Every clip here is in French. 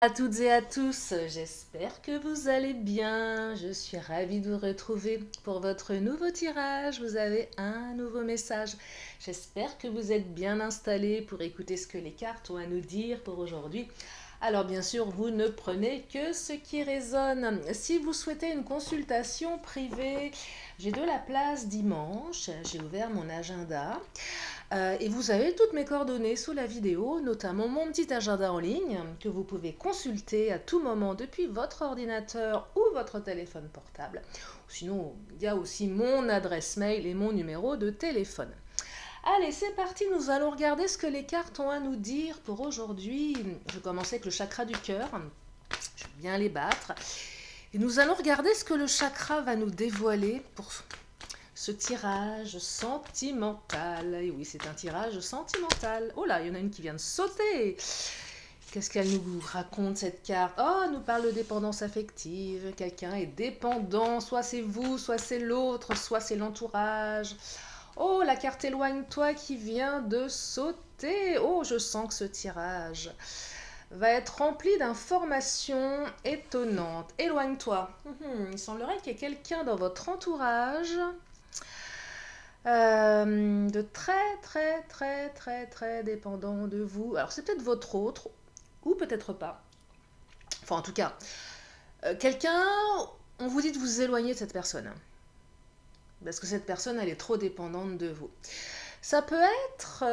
À toutes et à tous, j'espère que vous allez bien. Je suis ravie de vous retrouver pour votre nouveau tirage. Vous avez un nouveau message. J'espère que vous êtes bien installés pour écouter ce que les cartes ont à nous dire pour aujourd'hui. Alors bien sûr, vous ne prenez que ce qui résonne. Si vous souhaitez une consultation privée, j'ai de la place dimanche. J'ai ouvert mon agenda. Et vous avez toutes mes coordonnées sous la vidéo, notamment mon petit agenda en ligne que vous pouvez consulter à tout moment depuis votre ordinateur ou votre téléphone portable. Sinon, il y a aussi mon adresse mail et mon numéro de téléphone. Allez, c'est parti, nous allons regarder ce que les cartes ont à nous dire pour aujourd'hui. Je vais commencer avec le chakra du cœur. Je vais bien les battre. Et nous allons regarder ce que le chakra va nous dévoiler pour ce tirage sentimental. Et oui, c'est un tirage sentimental. Oh là, il y en a une qui vient de sauter. Qu'est-ce qu'elle nous raconte, cette carte? Oh, elle nous parle de dépendance affective. Quelqu'un est dépendant, soit c'est vous, soit c'est l'autre, soit c'est l'entourage. Oh, la carte éloigne-toi qui vient de sauter. Oh, je sens que ce tirage va être rempli d'informations étonnantes. Éloigne-toi. Il semblerait qu'il y ait quelqu'un dans votre entourage de très dépendant de vous. Alors c'est peut-être votre autre, ou peut-être pas. Enfin en tout cas, quelqu'un, on vous dit de vous éloigner de cette personne. Parce que cette personne, elle est trop dépendante de vous. Ça peut être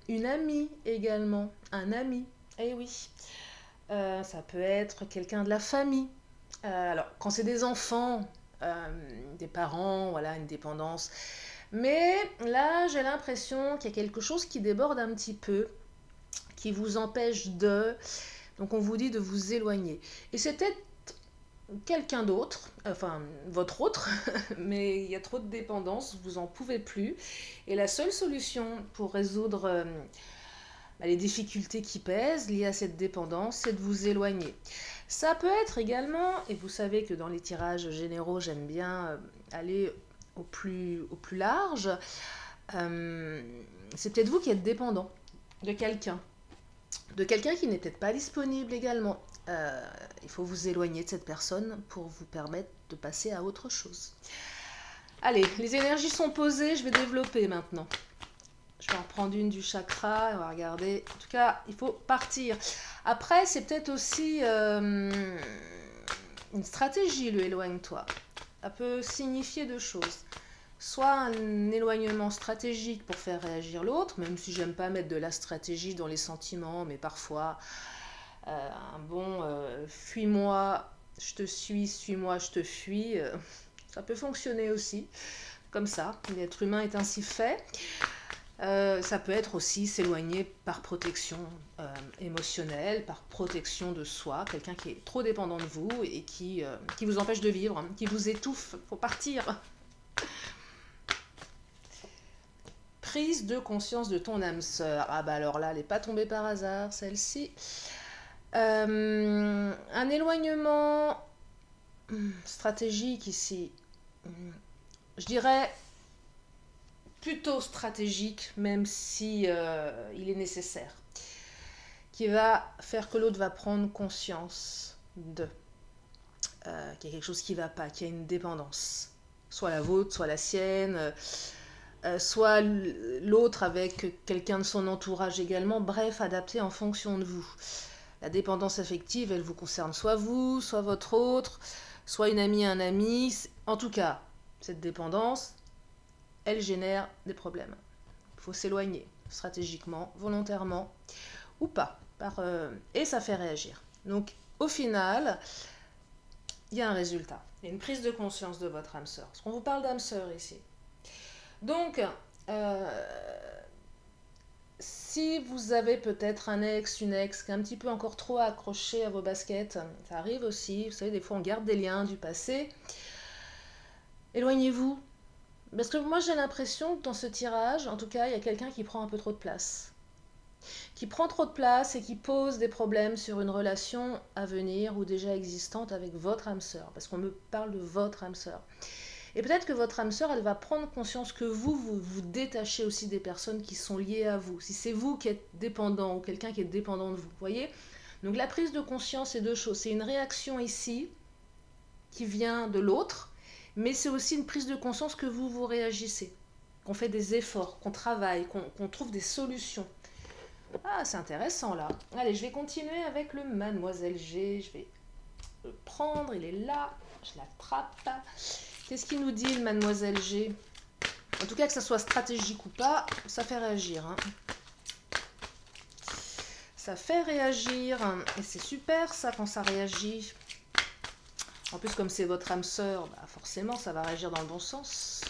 une amie également, un ami, eh oui. Ça peut être quelqu'un de la famille. Alors quand c'est des enfants, des parents, voilà, une dépendance. Mais là, j'ai l'impression qu'il y a quelque chose qui déborde un petit peu, qui vous empêche de... Donc on vous dit de vous éloigner. Et c'est peut-être quelqu'un d'autre, enfin votre autre, mais il y a trop de dépendance, vous en pouvez plus. Et la seule solution pour résoudre les difficultés qui pèsent liées à cette dépendance, c'est de vous éloigner. Ça peut être également, et vous savez que dans les tirages généraux, j'aime bien aller au plus large, c'est peut-être vous qui êtes dépendant de quelqu'un qui n'est peut-être pas disponible également. Il faut vous éloigner de cette personne pour vous permettre de passer à autre chose. Allez, les énergies sont posées, je vais développer maintenant. Je vais en prendre une du chakra, on va regarder. En tout cas, il faut partir. Après, c'est peut-être aussi une stratégie, le éloigne-toi. Ça peut signifier deux choses. Soit un éloignement stratégique pour faire réagir l'autre, même si j'aime pas mettre de la stratégie dans les sentiments, mais parfois un bon fuis-moi, je te suis, suis-moi, je te fuis, ça peut fonctionner aussi, comme ça. L'être humain est ainsi fait. Ça peut être aussi s'éloigner par protection émotionnelle, par protection de soi, quelqu'un qui est trop dépendant de vous et qui vous empêche de vivre, qui vous étouffe, faut partir. Prise de conscience de ton âme sœur. Ah bah alors là, elle n'est pas tombée par hasard, celle-ci. Un éloignement stratégique ici. Je dirais plutôt stratégique, même si il est nécessaire. Qui va faire que l'autre va prendre conscience de qu'il y a quelque chose qui ne va pas, qu'il y a une dépendance. Soit la vôtre, soit la sienne. Soit l'autre avec quelqu'un de son entourage également, bref, adapté en fonction de vous. La dépendance affective, elle vous concerne soit vous, soit votre autre, soit une amie, un ami. En tout cas, cette dépendance, elle génère des problèmes. Il faut s'éloigner stratégiquement, volontairement ou pas. Et ça fait réagir. Donc, au final, il y a un résultat. Il y a une prise de conscience de votre âme sœur. Parce qu'on vous parle d'âme sœur ici. Donc, si vous avez peut-être un ex, une ex qui est un petit peu encore trop accroché à vos baskets, ça arrive aussi, vous savez, des fois on garde des liens du passé, éloignez-vous. Parce que moi j'ai l'impression que dans ce tirage, en tout cas, il y a quelqu'un qui prend un peu trop de place. Qui prend trop de place et qui pose des problèmes sur une relation à venir ou déjà existante avec votre âme sœur. Parce qu'on me parle de votre âme sœur. Et peut-être que votre âme sœur, elle va prendre conscience que vous détachez aussi des personnes qui sont liées à vous. Si c'est vous qui êtes dépendant ou quelqu'un qui est dépendant de vous, vous voyez, Donc la prise de conscience, c'est deux choses. C'est une réaction ici qui vient de l'autre, mais c'est aussi une prise de conscience que vous réagissez, qu'on fait des efforts, qu'on travaille, qu'on trouve des solutions. Ah, c'est intéressant là. Allez, je vais continuer avec le Mademoiselle G. Je vais le prendre, il est là. Je l'attrape. Qu'est-ce qu'il nous dit le Mademoiselle G? En tout cas, que ça soit stratégique ou pas, ça fait réagir. Hein. Ça fait réagir. Et c'est super ça quand ça réagit. En plus, comme c'est votre âme sœur, bah forcément, ça va réagir dans le bon sens.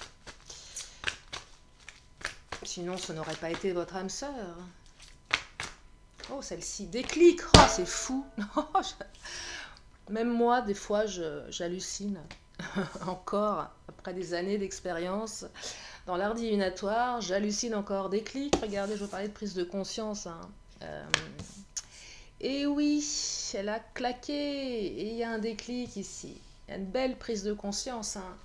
Sinon, ce n'aurait pas été votre âme sœur. Oh, celle-ci, déclic. Oh, c'est fou. Même moi, des fois, j'hallucine. Encore, après des années d'expérience dans l'art divinatoire, j'hallucine encore. Déclic. Regardez, je veux parler de prise de conscience. Hein. Et oui, elle a claqué. Et il y a un déclic ici. Il y a une belle prise de conscience. Hein.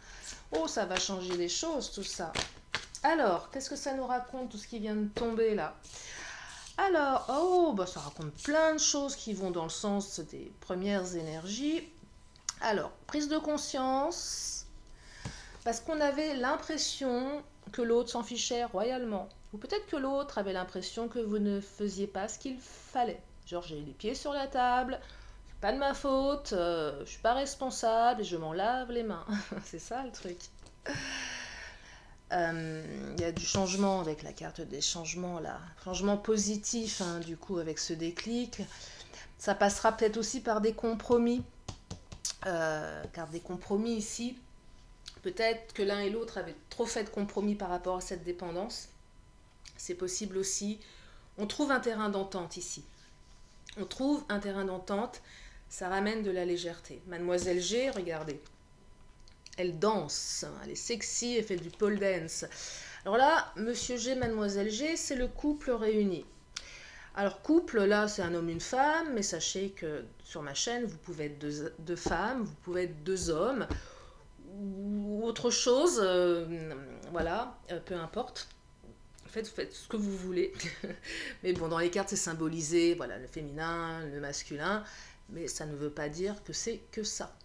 Oh, ça va changer les choses, tout ça. Alors, qu'est-ce que ça nous raconte, tout ce qui vient de tomber là? Alors, oh, bah, ça raconte plein de choses qui vont dans le sens des premières énergies. Alors, prise de conscience, parce qu'on avait l'impression que l'autre s'en fichait royalement. Ou peut-être que l'autre avait l'impression que vous ne faisiez pas ce qu'il fallait. Genre, j'ai les pieds sur la table, c'est pas de ma faute, je suis pas responsable et je m'en lave les mains. C'est ça le truc. Y a du changement avec la carte des changements là, changement positif hein, du coup avec ce déclic. Ça passera peut-être aussi par des compromis, car des compromis ici, peut-être que l'un et l'autre avaient trop fait de compromis par rapport à cette dépendance. C'est possible aussi. On trouve un terrain d'entente ici. On trouve un terrain d'entente, ça ramène de la légèreté. Mademoiselle G, regardez. Elle danse, elle est sexy, elle fait du pole dance. Alors là, Monsieur G, Mademoiselle G, c'est le couple réuni. Alors couple, là, c'est un homme, une femme, mais sachez que sur ma chaîne, vous pouvez être deux femmes, vous pouvez être deux hommes, ou autre chose, voilà, peu importe. En fait, vous faites ce que vous voulez. Mais bon, dans les cartes, c'est symbolisé, voilà, le féminin, le masculin, mais ça ne veut pas dire que c'est que ça.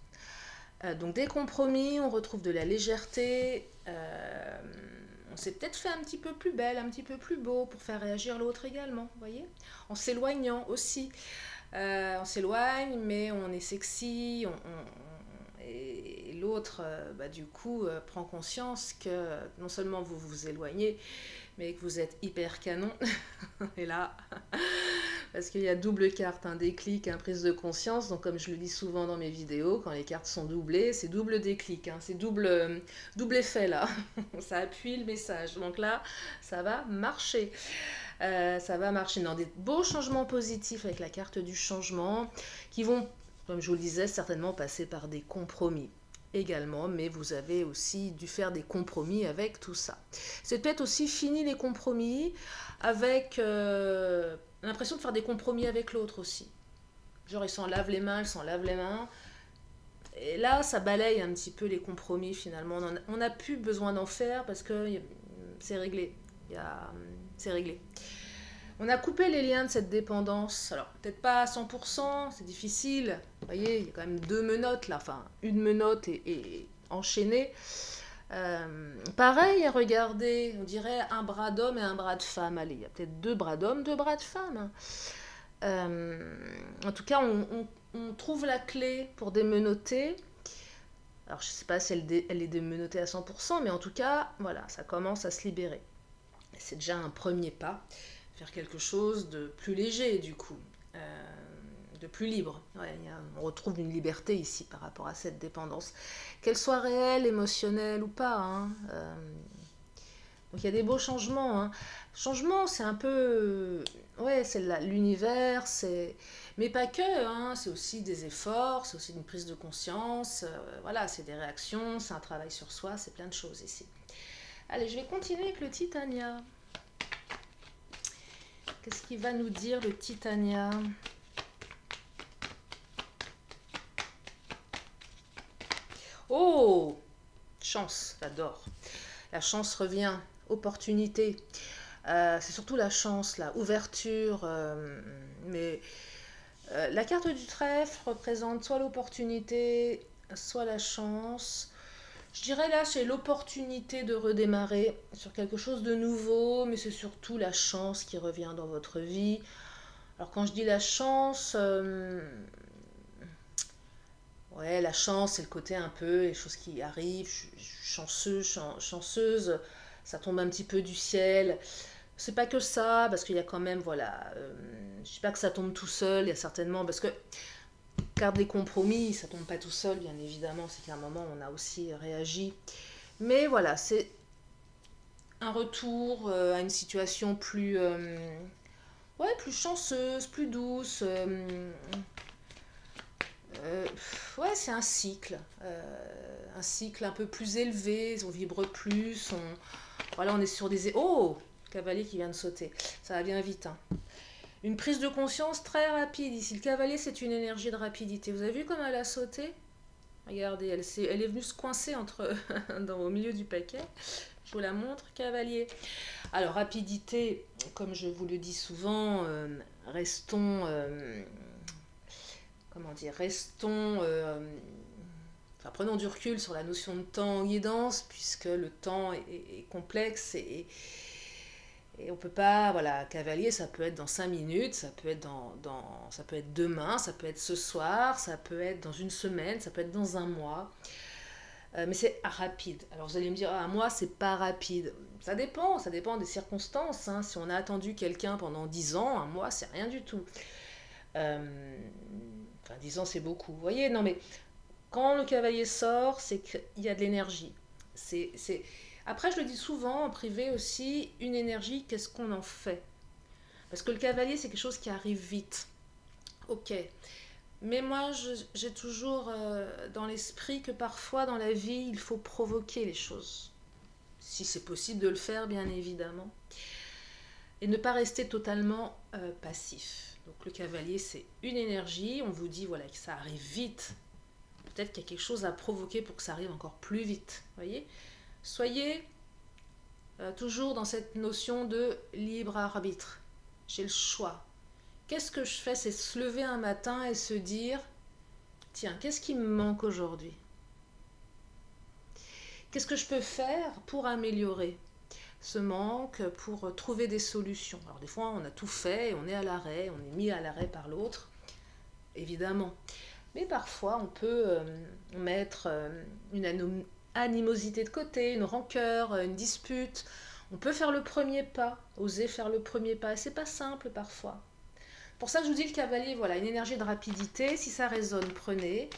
Donc des compromis, on retrouve de la légèreté, on s'est peut-être fait un petit peu plus belle, un petit peu plus beau pour faire réagir l'autre également, vous voyez, en s'éloignant aussi. On s'éloigne, mais on est sexy, et l'autre, bah, du coup, prend conscience que non seulement vous vous éloignez, mais que vous êtes hyper canon. Et là, parce qu'il y a double carte, un déclic, un prise de conscience. Donc comme je le dis souvent dans mes vidéos, quand les cartes sont doublées, c'est double déclic, hein, c'est double effet là. Ça appuie le message. Donc là, ça va marcher. Ça va marcher dans des beaux changements positifs avec la carte du changement qui vont, comme je vous le disais, certainement passer par des compromis également, mais vous avez aussi dû faire des compromis avec tout ça. C'est peut-être aussi fini les compromis avec l'impression de faire des compromis avec l'autre aussi. Genre il s'en lave les mains, elle s'en lave les mains. Et là, ça balaye un petit peu les compromis finalement. On n'a plus besoin d'en faire parce que c'est réglé. C'est réglé. On a coupé les liens de cette dépendance. Alors, peut-être pas à 100%, c'est difficile. Vous voyez, il y a quand même deux menottes là. Enfin, une menotte est enchaînée. Pareil, regardez, on dirait un bras d'homme et un bras de femme. Allez, il y a peut-être deux bras d'homme, deux bras de femme. En tout cas, on trouve la clé pour démenoter. Alors, je ne sais pas si elle est démenottée à 100%, mais en tout cas, voilà, ça commence à se libérer. C'est déjà un premier pas. Faire quelque chose de plus léger du coup, de plus libre. Ouais, on retrouve une liberté ici par rapport à cette dépendance, qu'elle soit réelle, émotionnelle ou pas. Hein. Donc il y a des beaux changements. Hein. Changement, c'est un peu, ouais, c'est l'univers, mais pas que. Hein. C'est aussi des efforts, c'est aussi une prise de conscience. Voilà, c'est des réactions, c'est un travail sur soi, c'est plein de choses ici. Allez, je vais continuer avec le Titania. Qu'est-ce qu'il va nous dire le Titania? Oh, chance, j'adore. La chance revient, opportunité. C'est surtout la chance, la ouverture. Mais La carte du trèfle représente soit l'opportunité, soit la chance. Je dirais là, c'est l'opportunité de redémarrer sur quelque chose de nouveau, mais c'est surtout la chance qui revient dans votre vie. Alors quand je dis la chance, ouais, la chance, c'est le côté un peu, les choses qui arrivent, chanceuse, ça tombe un petit peu du ciel. C'est pas que ça, parce qu'il y a quand même, voilà, je dis pas que ça tombe tout seul, il y a certainement, parce que carte des compromis, ça tombe pas tout seul, bien évidemment, c'est qu'à un moment, on a aussi réagi. Mais voilà, c'est un retour à une situation plus, ouais, plus chanceuse, plus douce. Euh, ouais, c'est un cycle un peu plus élevé, on vibre plus, voilà, on est sur des... Oh, cavalier qui vient de sauter, ça va bien vite, hein. Une prise de conscience très rapide ici. Le cavalier, c'est une énergie de rapidité. Vous avez vu comme elle a sauté? Regardez, elle est venue se coincer au milieu du paquet. Je vous la montre, cavalier. Alors, rapidité, comme je vous le dis souvent, restons... comment dire? Enfin, prenons du recul sur la notion de temps en guidance, puisque le temps est complexe et on peut pas, voilà, cavalier, ça peut être dans 5 minutes, ça peut être ça peut être demain, ça peut être ce soir, ça peut être dans une semaine, ça peut être dans un mois. Mais c'est rapide. Alors vous allez me dire, ah, un mois, c'est pas rapide. Ça dépend des circonstances, hein. Si on a attendu quelqu'un pendant 10 ans, un mois, c'est rien du tout. Enfin, 10 ans, c'est beaucoup. Vous voyez, non, mais quand le cavalier sort, c'est qu'il y a de l'énergie. C'est... Après, je le dis souvent en privé aussi, une énergie, qu'est-ce qu'on en fait? Parce que le cavalier, c'est quelque chose qui arrive vite. Ok. Mais moi, j'ai toujours dans l'esprit que parfois dans la vie, il faut provoquer les choses. Si c'est possible de le faire, bien évidemment. Et ne pas rester totalement passif. Donc le cavalier, c'est une énergie. On vous dit voilà, que ça arrive vite. Peut-être qu'il y a quelque chose à provoquer pour que ça arrive encore plus vite. Voyez? Soyez toujours dans cette notion de libre arbitre. J'ai le choix. Qu'est-ce que je fais? C'est se lever un matin et se dire, tiens, qu'est-ce qui me manque aujourd'hui? Qu'est-ce que je peux faire pour améliorer ce manque, pour trouver des solutions? Alors des fois, on a tout fait et on est à l'arrêt, on est mis à l'arrêt par l'autre, évidemment. Mais parfois, on peut mettre une animosité de côté, une rancœur, une dispute. On peut faire le premier pas, oser faire le premier pas. C'est pas simple parfois. Pour ça, je vous dis le cavalier, voilà, une énergie de rapidité. Si ça résonne, prenez.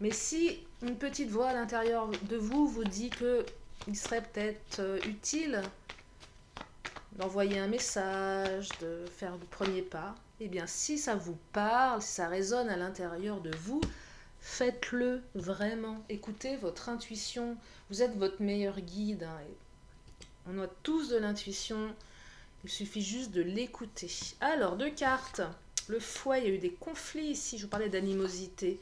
Mais si une petite voix à l'intérieur de vous vous dit que il serait peut-être utile d'envoyer un message, de faire le premier pas, eh bien, si ça vous parle, si ça résonne à l'intérieur de vous, faites-le vraiment. Écoutez votre intuition. Vous êtes votre meilleur guide, hein. On a tous de l'intuition. Il suffit juste de l'écouter. Alors, 2 cartes. Le foie, il y a eu des conflits ici. Je vous parlais d'animosité.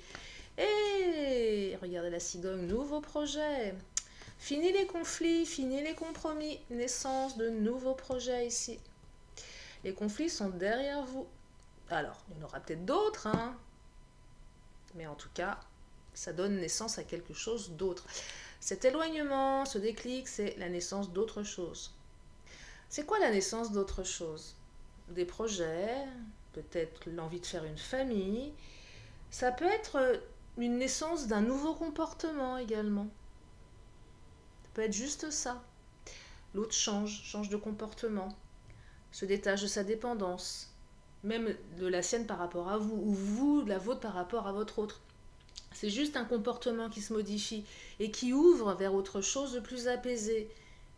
Et regardez la cigogne, nouveau projet. Fini les conflits, fini les compromis. Naissance de nouveaux projets ici. Les conflits sont derrière vous. Alors, il y en aura peut-être d'autres, hein. Mais en tout cas, ça donne naissance à quelque chose d'autre. Cet éloignement, ce déclic, c'est la naissance d'autre chose. C'est quoi la naissance d'autre chose? Des projets, peut-être l'envie de faire une famille. Ça peut être une naissance d'un nouveau comportement également. Ça peut être juste ça. L'autre change de comportement, se détache de sa dépendance, même de la sienne par rapport à vous, ou vous, de la vôtre par rapport à votre autre. C'est juste un comportement qui se modifie et qui ouvre vers autre chose de plus apaisé.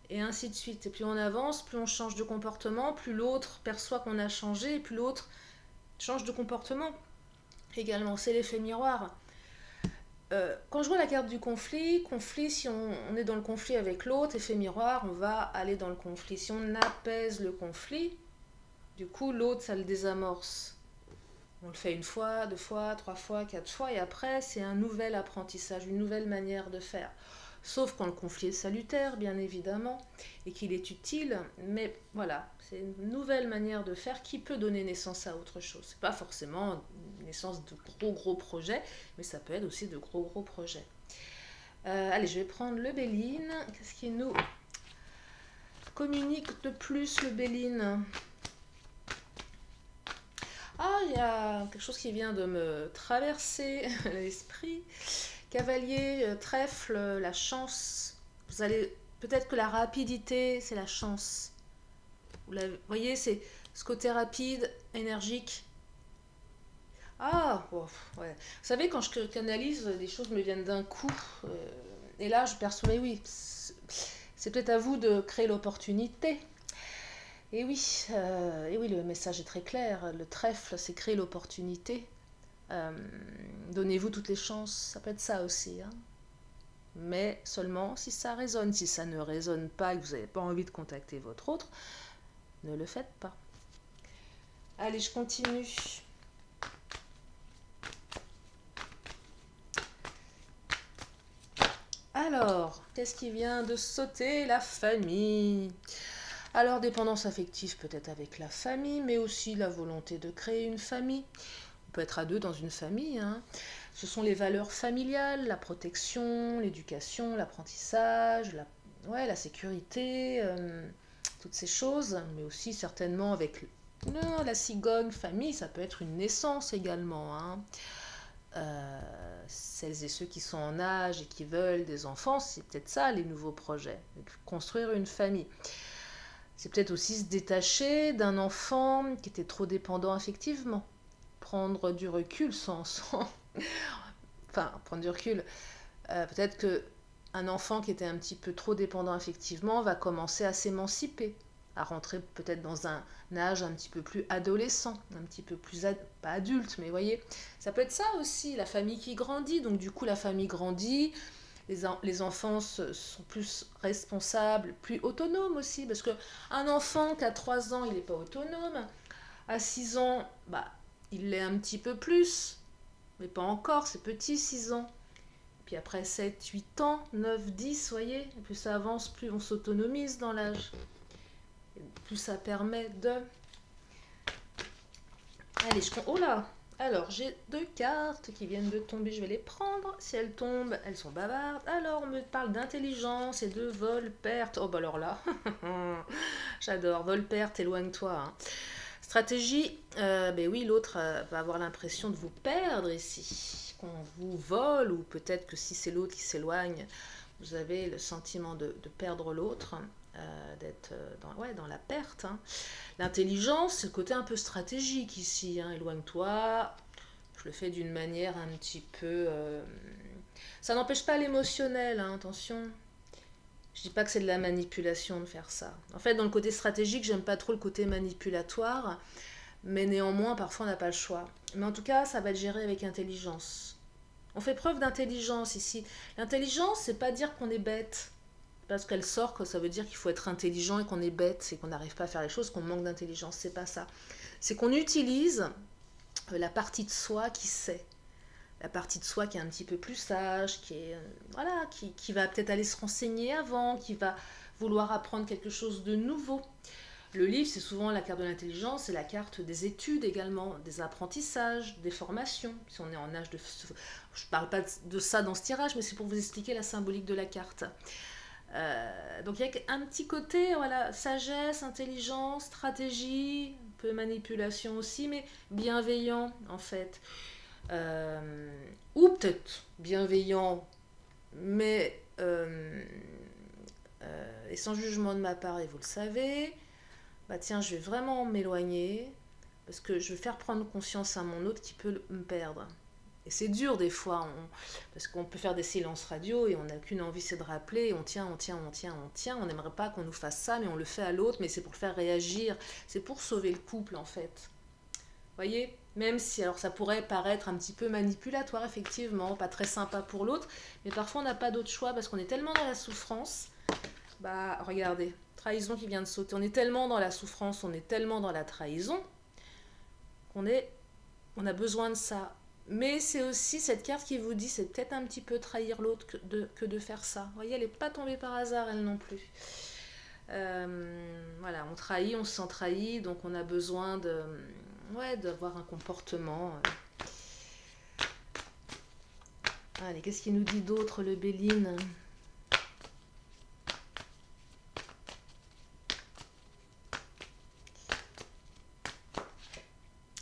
Et ainsi de suite. Et plus on avance, plus on change de comportement, plus l'autre perçoit qu'on a changé, et plus l'autre change de comportement. Également, c'est l'effet miroir. Quand je vois la carte du conflit, si on est dans le conflit avec l'autre, effet miroir, on va aller dans le conflit. Si on apaise le conflit, du coup, l'autre, ça le désamorce. On le fait 1 fois, 2 fois, 3 fois, 4 fois, et après, c'est un nouvel apprentissage, une nouvelle manière de faire. Sauf quand le conflit est salutaire, bien évidemment, et qu'il est utile, mais voilà, c'est une nouvelle manière de faire qui peut donner naissance à autre chose. C'est pas forcément une naissance de gros projets, mais ça peut être aussi de gros projets. Allez, je vais prendre le Béline. Qu'est-ce qui nous communique de plus, le Béline? Ah, il y a quelque chose qui vient de me traverser l'esprit. Cavalier, trèfle, la chance. Vous allez peut-être que la rapidité, c'est la chance. Vous voyez, c'est ce côté rapide, énergique. Ah, oh, ouais. Vous savez, quand je canalise, les choses me viennent d'un coup. Et là, je perçois, mais oui, c'est peut-être à vous de créer l'opportunité. Et oui, le message est très clair. Le trèfle, c'est créer l'opportunité. Donnez-vous toutes les chances, ça peut être ça aussi. Hein. Mais seulement si ça résonne. Si ça ne résonne pas et que vous n'avez pas envie de contacter votre autre, ne le faites pas. Allez, je continue. Alors, qu'est-ce qui vient de sauter? La famille. Alors, dépendance affective peut-être avec la famille, mais aussi la volonté de créer une famille. On peut être à deux dans une famille. Hein. Ce sont les valeurs familiales, la protection, l'éducation, l'apprentissage, la sécurité, toutes ces choses, mais aussi certainement avec la cigogne, famille, ça peut être une naissance également. Hein. Celles et ceux qui sont en âge et qui veulent des enfants, c'est peut-être ça les nouveaux projets, construire une famille. C'est peut-être aussi se détacher d'un enfant qui était trop dépendant affectivement, prendre du recul enfin, prendre du recul. Peut-être qu'un enfant qui était un petit peu trop dépendant affectivement va commencer à s'émanciper, à rentrer peut-être dans un âge un petit peu plus adolescent, un petit peu plus, pas adulte, mais vous voyez, ça peut être ça aussi, la famille qui grandit, donc du coup la famille grandit, les enfants sont plus responsables, plus autonomes aussi, parce qu'un enfant qui a 3 ans, il n'est pas autonome, à 6 ans, il l'est un petit peu plus, mais pas encore, c'est petit, 6 ans. Puis après 7, 8 ans, 9, 10, vous voyez, et plus ça avance, plus on s'autonomise dans l'âge. Plus ça permet de... Allez, oh là! Alors, j'ai 2 cartes qui viennent de tomber, je vais les prendre. Si elles tombent, elles sont bavardes. Alors, on me parle d'intelligence et de vol-perte. Oh, bah alors là, j'adore. Vol-perte, éloigne-toi. Hein. Stratégie, ben oui, l'autre va avoir l'impression de vous perdre ici. Qu'on vous vole, ou peut-être que si c'est l'autre qui s'éloigne, vous avez le sentiment de perdre l'autre. D'être dans la perte. Hein. L'intelligence, c'est le côté un peu stratégique ici. Hein. Éloigne-toi. Je le fais d'une manière un petit peu... Ça n'empêche pas l'émotionnel, hein, attention. Je dis pas que c'est de la manipulation de faire ça. En fait, dans le côté stratégique, j'aime pas trop le côté manipulatoire, mais néanmoins, parfois, on n'a pas le choix. Mais en tout cas, ça va être géré avec intelligence. On fait preuve d'intelligence ici. L'intelligence, c'est pas dire qu'on est bête. Parce qu'elle sort, que ça veut dire qu'il faut être intelligent et qu'on est bête, et qu'on n'arrive pas à faire les choses, qu'on manque d'intelligence. C'est pas ça. C'est qu'on utilise la partie de soi qui sait. La partie de soi qui est un petit peu plus sage, qui va peut-être aller se renseigner avant, qui va vouloir apprendre quelque chose de nouveau. Le livre, c'est souvent la carte de l'intelligence, c'est la carte des études également, des apprentissages, des formations. Si on est en âge de... Je ne parle pas de ça dans ce tirage, mais c'est pour vous expliquer la symbolique de la carte. Donc il y a un petit côté, sagesse, intelligence, stratégie, un peu manipulation aussi, mais bienveillant en fait. Ou peut-être bienveillant, mais et sans jugement de ma part, et vous le savez, tiens, je vais vraiment m'éloigner, parce que je vais faire prendre conscience à mon autre qui peut me perdre. Et c'est dur des fois, parce qu'on peut faire des silences radio et on n'a qu'une envie, c'est de rappeler, et on tient. On n'aimerait pas qu'on nous fasse ça, mais on le fait à l'autre, mais c'est pour le faire réagir, c'est pour sauver le couple en fait. Vous voyez, même si alors ça pourrait paraître un petit peu manipulatoire, effectivement, pas très sympa pour l'autre, mais parfois on n'a pas d'autre choix parce qu'on est tellement dans la souffrance. Regardez, trahison qui vient de sauter. On est tellement dans la souffrance, on est tellement dans la trahison qu'on on a besoin de ça. Mais c'est aussi cette carte qui vous dit, c'est peut-être un petit peu trahir l'autre que de faire ça. Vous voyez, elle n'est pas tombée par hasard, elle non plus. On se sent trahi, donc on a besoin d'avoir un comportement Allez, qu'est-ce qu'il nous dit d'autre, le Béline?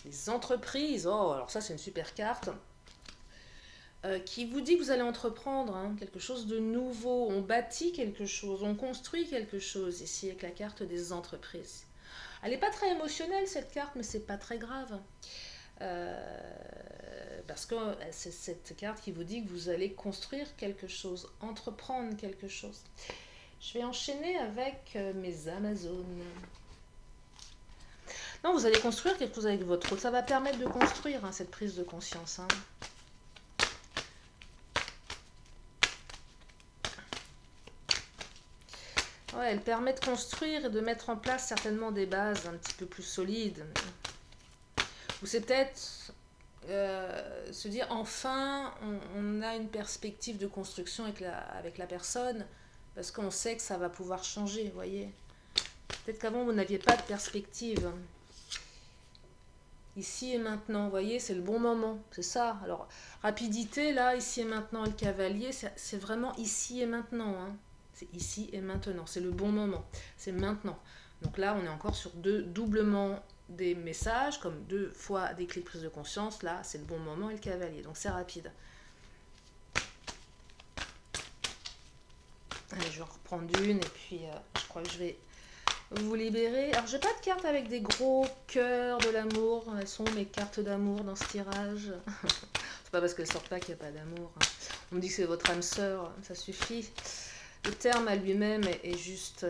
Les entreprises. Oh, alors ça, c'est une super carte. Qui vous dit que vous allez entreprendre hein, quelque chose de nouveau. On bâtit quelque chose, on construit quelque chose ici avec la carte des entreprises. Elle n'est pas très émotionnelle cette carte, mais c'est pas très grave. Parce que c'est cette carte qui vous dit que vous allez construire quelque chose, entreprendre quelque chose. Je vais enchaîner avec mes Amazones. Non, vous allez construire quelque chose avec votre autre. Ça va permettre de construire hein, cette prise de conscience. Hein. Ouais, elle permet de construire et de mettre en place certainement des bases un petit peu plus solides. Ou c'est peut-être se dire enfin on a une perspective de construction avec la personne parce qu'on sait que ça va pouvoir changer, vous voyez. Peut-être qu'avant vous n'aviez pas de perspective. Ici et maintenant, vous voyez, c'est le bon moment, c'est ça. Alors, rapidité, là, ici et maintenant, le cavalier, c'est vraiment ici et maintenant, hein. C'est ici et maintenant, c'est le bon moment, c'est maintenant. Donc là, on est encore sur doublement des messages, comme 2 fois des clés de prise de conscience. Là, c'est le bon moment et le cavalier, donc c'est rapide. Allez, je vais en reprendre une et puis je crois que je vais vous libérer. Alors, j'ai pas de cartes avec des gros cœurs de l'amour. Elles sont mes cartes d'amour dans ce tirage. C'est pas parce qu'elles sortent pas qu'il n'y a pas d'amour. Hein. On me dit que c'est votre âme sœur, ça suffit. Le terme à lui-même est juste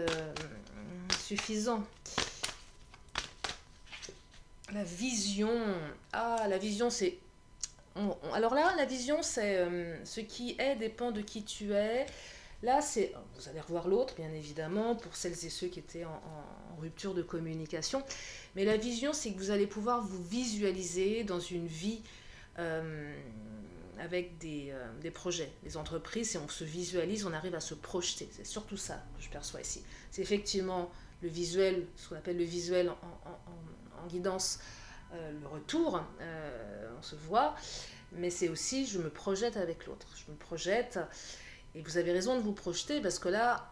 suffisant. La vision. Ah, la vision, c'est... Alors là, la vision, c'est ce qui est dépend de qui tu es. Là, c'est... Vous allez revoir l'autre, bien évidemment, pour celles et ceux qui étaient en rupture de communication. Mais la vision, c'est que vous allez pouvoir vous visualiser dans une vie... avec des projets, des entreprises, et on se visualise, on arrive à se projeter. C'est surtout ça que je perçois ici. C'est effectivement le visuel, ce qu'on appelle le visuel en guidance, le retour, on se voit, mais c'est aussi, je me projette avec l'autre. Je me projette, et vous avez raison de vous projeter, parce que là,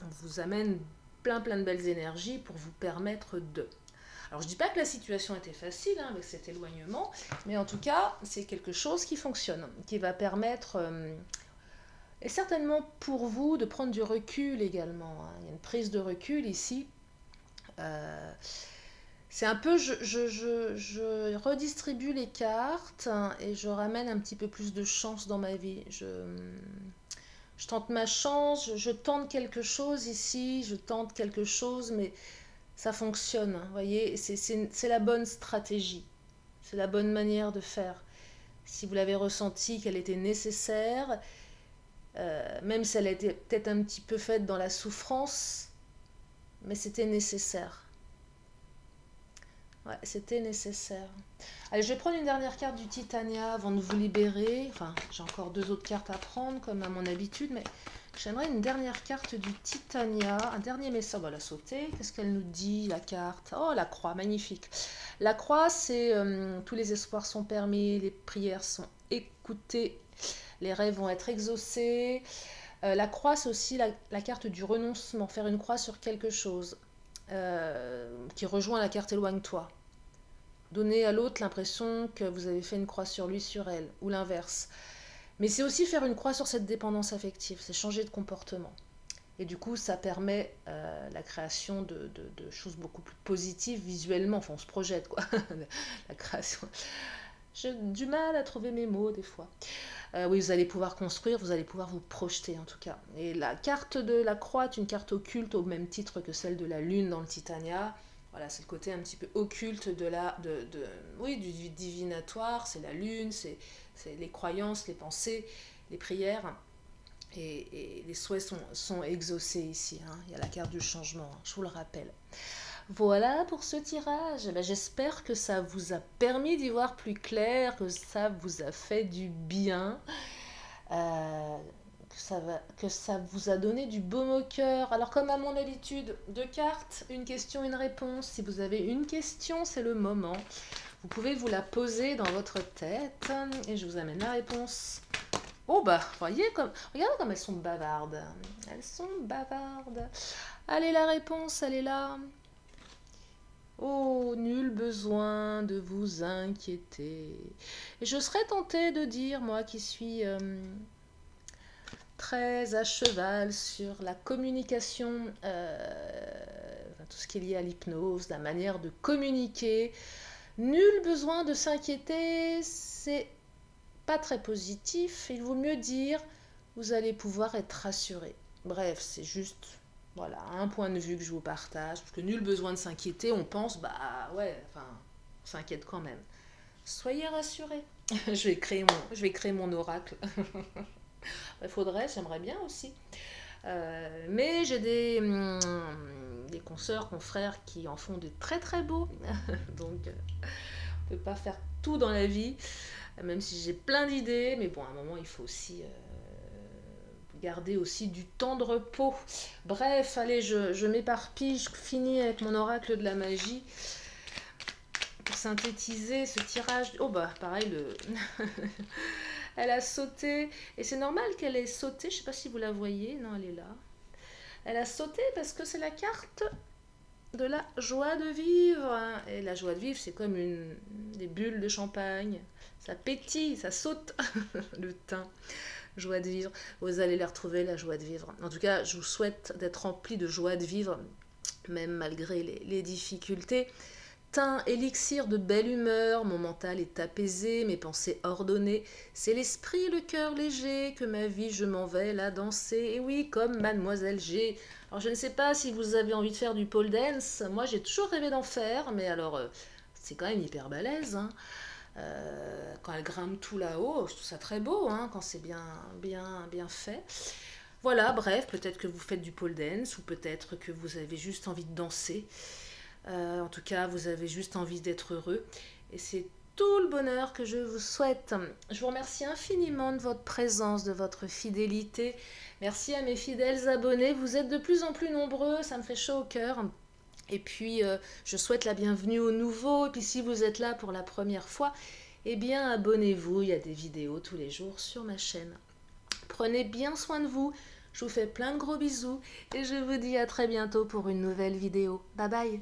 on vous amène plein de belles énergies pour vous permettre de... Alors, je ne dis pas que la situation était facile hein, avec cet éloignement, mais en tout cas, c'est quelque chose qui fonctionne, qui va permettre, et certainement pour vous, de prendre du recul également. Hein. Il y a une prise de recul ici. C'est un peu, je redistribue les cartes hein, et je ramène un petit peu plus de chance dans ma vie. Je tente ma chance, je tente quelque chose ici, je tente quelque chose, mais... ça fonctionne, vous voyez, c'est la bonne stratégie, c'est la bonne manière de faire. Si vous l'avez ressenti qu'elle était nécessaire, même si elle a été peut-être un petit peu faite dans la souffrance, mais c'était nécessaire. Ouais, c'était nécessaire. Allez, je vais prendre une dernière carte du Titania avant de vous libérer. Enfin, j'ai encore 2 autres cartes à prendre, comme à mon habitude, mais... j'aimerais une dernière carte du Titania, un dernier message. On va la sauter. Qu'est-ce qu'elle nous dit, la carte? Oh, la croix, magnifique. La croix, c'est tous les espoirs sont permis, les prières sont écoutées, les rêves vont être exaucés. La croix, c'est aussi la carte du renoncement, faire une croix sur quelque chose qui rejoint la carte éloigne-toi. Donner à l'autre l'impression que vous avez fait une croix sur lui, sur elle, ou l'inverse. Mais c'est aussi faire une croix sur cette dépendance affective, c'est changer de comportement. Et du coup, ça permet la création de choses beaucoup plus positives visuellement. Enfin, on se projette, quoi. La création. J'ai du mal à trouver mes mots, des fois. Oui, vous allez pouvoir construire, vous allez pouvoir vous projeter, en tout cas. Et la carte de la croix est une carte occulte au même titre que celle de la lune dans le Titania. Voilà, c'est le côté un petit peu occulte oui, du divinatoire. C'est la lune, c'est les croyances, les pensées, les prières. Et les souhaits sont exaucés ici. Hein. Il y a la carte du changement, hein, je vous le rappelle. Voilà pour ce tirage. Ben, j'espère que ça vous a permis d'y voir plus clair, que ça vous a fait du bien. Que ça vous a donné du baume au cœur. Alors comme à mon habitude, 2 cartes, une question, une réponse. Si vous avez une question, c'est le moment. Vous pouvez vous la poser dans votre tête et je vous amène la réponse. Oh bah, regardez comme elles sont bavardes. Elles sont bavardes. Allez, la réponse, elle est là. Oh, nul besoin de vous inquiéter. Et je serais tentée de dire, moi qui suis très à cheval sur la communication, tout ce qui est lié à l'hypnose, la manière de communiquer. Nul besoin de s'inquiéter, c'est pas très positif. Il vaut mieux dire, vous allez pouvoir être rassuré. Bref, c'est juste, voilà, un point de vue que je vous partage. Parce que nul besoin de s'inquiéter, on pense, bah ouais, enfin, on s'inquiète quand même. Soyez rassurés. Je vais créer mon oracle. Il faudrait, j'aimerais bien aussi. Mais j'ai des consoeurs, confrères qui en font des très très beaux. Donc, on ne peut pas faire tout dans la vie, même si j'ai plein d'idées. Mais bon, à un moment, il faut aussi garder aussi du temps de repos. Bref, allez, je m'éparpille, je finis avec mon oracle de la magie. Pour synthétiser ce tirage. Oh bah, pareil, elle a sauté. Et c'est normal qu'elle ait sauté. Je ne sais pas si vous la voyez. Non, elle est là. Elle a sauté parce que c'est la carte de la joie de vivre. Et la joie de vivre, c'est comme des bulles de champagne. Ça pétille, ça saute le teint. Joie de vivre. Vous allez la retrouver, la joie de vivre. En tout cas, je vous souhaite d'être rempli de joie de vivre, même malgré les difficultés. Teint, élixir de belle humeur, mon mental est apaisé, mes pensées ordonnées. C'est l'esprit et le cœur léger que ma vie je m'en vais la danser. Et oui, comme Mademoiselle G. Alors je ne sais pas si vous avez envie de faire du pole dance. Moi j'ai toujours rêvé d'en faire, mais alors c'est quand même hyper balèze. Hein. Quand elle grimpe tout là-haut, je trouve ça très beau hein, quand c'est bien fait. Voilà, bref, peut-être que vous faites du pole dance ou peut-être que vous avez juste envie de danser. En tout cas, vous avez juste envie d'être heureux. Et c'est tout le bonheur que je vous souhaite. Je vous remercie infiniment de votre présence, de votre fidélité. Merci à mes fidèles abonnés. Vous êtes de plus en plus nombreux, ça me fait chaud au cœur. Et puis, je souhaite la bienvenue aux nouveaux. Et puis, si vous êtes là pour la première fois, eh bien, abonnez-vous. Il y a des vidéos tous les jours sur ma chaîne. Prenez bien soin de vous. Je vous fais plein de gros bisous. Et je vous dis à très bientôt pour une nouvelle vidéo. Bye bye.